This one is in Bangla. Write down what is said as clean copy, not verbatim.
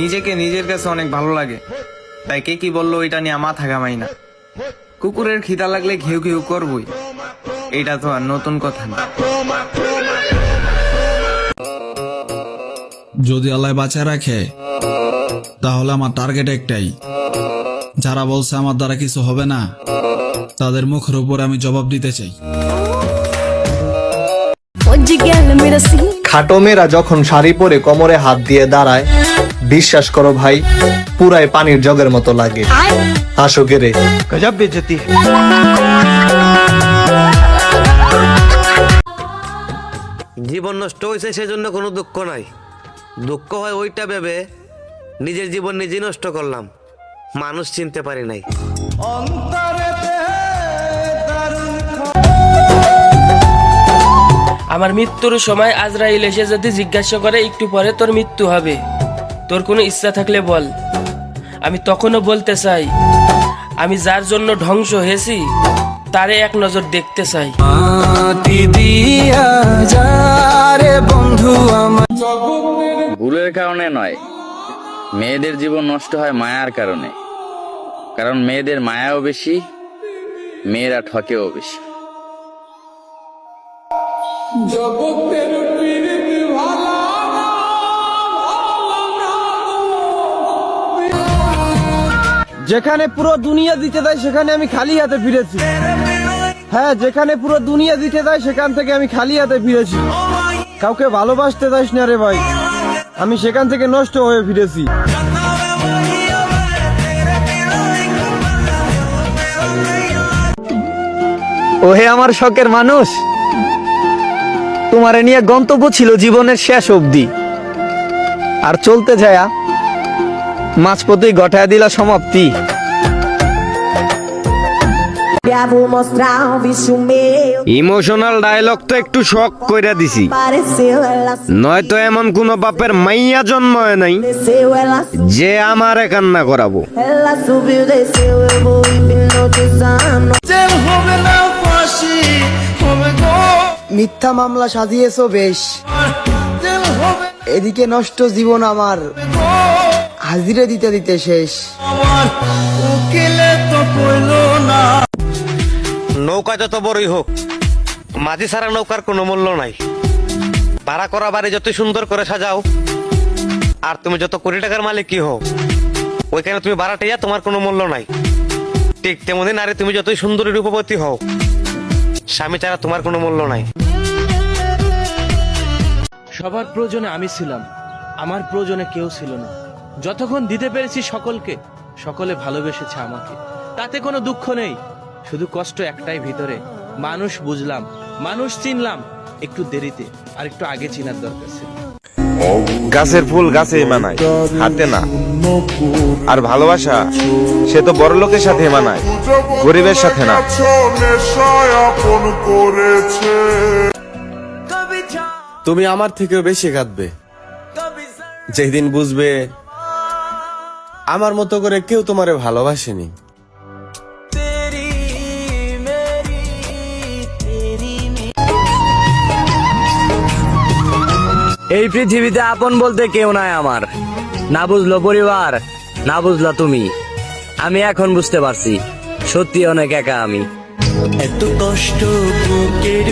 নিজেকে নিজের কাছে অনেক ভালো লাগে, তাই কে কি বললো এটা নিয়ে মাথা ঘামাই না। কুকুরের খিদা লাগলে ঘেউ ঘেউ করবই, এটা তো আর নতুন কথা না। যদি আল্লাহ বাঁচায় রাখে তাহলে আমার টার্গেট একটাই, যারা বলছে আমার দ্বারা কিছু হবে না তাদের মুখের উপর আমি জবাব দিতে চাই। খাটো মেয়েরা যখন শাড়ি পরে কোমরে হাত দিয়ে দাঁড়ায়, বিশ্বাস করো ভাই, পুরাই পানির জগের মতো লাগে। আসো রে গজব বেজতি। জীবন নষ্ট হয়েছে সেজন্য কোনো দুঃখ নাই, দুঃখ হয় ওইটা ভেবে নিজের জীবন নিজেই নষ্ট করলাম, মানুষ চিনতে পারি নাই। আমার মৃত্যুর সময় আজরাইল এসে যদি জিজ্ঞাসা করে একটু পরে তোর মৃত্যু হবে, তোর কোনো ইচ্ছা থাকলে বল, আমি তখনও বলতে চাই আমি যার জন্য ধ্বংস হয়েছি তারে এক নজর দেখতে চাই। ভুলের কারণে নয়, মেয়েদের জীবন নষ্ট হয় মায়ার কারণে, কারণ মেয়েদের মায়াও বেশি, মেয়েরা ঠকেও বেশি। যেখানে পুরো দুনিয়া দিতে দেয় সেখানে আমি খালি হাতে ফিরেছি। হ্যাঁ, যেখানে পুরো দুনিয়া দিতে দেয় সেখান থেকে আমি খালি হাতে ফিরেছি। কাউকে ভালোবাসতে যাস না রে ভাই, আমি সেখান থেকে নষ্ট হয়ে ফিরেছি। ওহে আমার শখের মানুষ, তোমারে নিয়ে গন্তব্য ছিল জীবনের শেষ অবধি, আর চলতে যায়া মাঝপথেই ঘটায় দিলা সমাপ্তি। ইমোশনাল ডায়লগ তো একটু শক কইরা দিছি, নয়তো এমন কোন বাপের মাইয়া জন্ম হয় নাই যে আমারে কান্না করাবো। মিথ্যা মামলা সাজিয়েছো বেশ, এদিকে নষ্ট জীবন আমার হাজিরে দিতে দিতে শেষ। নৌকা যত বড়ই হোক, মাঝি ছাড়া নৌকার কোনো মূল্য নাই। ভাড়া করা বাড়ি যত সুন্দর করে সাজাও, আর তুমি যত কোটি টাকার মালিক কি হও, ওইখানে তুমি ভাড়াটিয়া তোমার কোনো মূল্য নাই। ঠিক তেমনি নারী তুমি যতই সুন্দরী রূপবতী হও, স্বামী ছাড়া তোমার কোনো মূল্য নাই। সবার প্রয়োজনে আমি ছিলাম, আমার প্রয়োজনে কেউ ছিল না। যতক্ষণ দিতে পেরেছি সকলকে, সকলে ভালোবেসেছে আমাকে, তাতে কোনো দুঃখ নেই, শুধু কষ্ট একটাই ভিতরে। মানুষ বুঝলাম, মানুষ চিনলাম একটু দেরিতে, আর একটু আগে চিনার দরকার ছিল। গাছের ফুল গাছেই মানায়, হাতে না। আর ভালোবাসা সে তো বড় লোকের সাথে মানায়, গরিবের সাথে না। তুমি আমার থেকেও বেশি কাঁদবে যেদিন বুঝবে আমার মতো করে কেউ তোমারে ভালোবাসেনি। এই পৃথিবীতে আপন বলতে কেউ নাই আমার, না বুঝলো পরিবার, না বুঝলা তুমি। আমি এখন বুঝতে পারছি সত্যি অনেক একা আমি। এত কষ্ট বুকের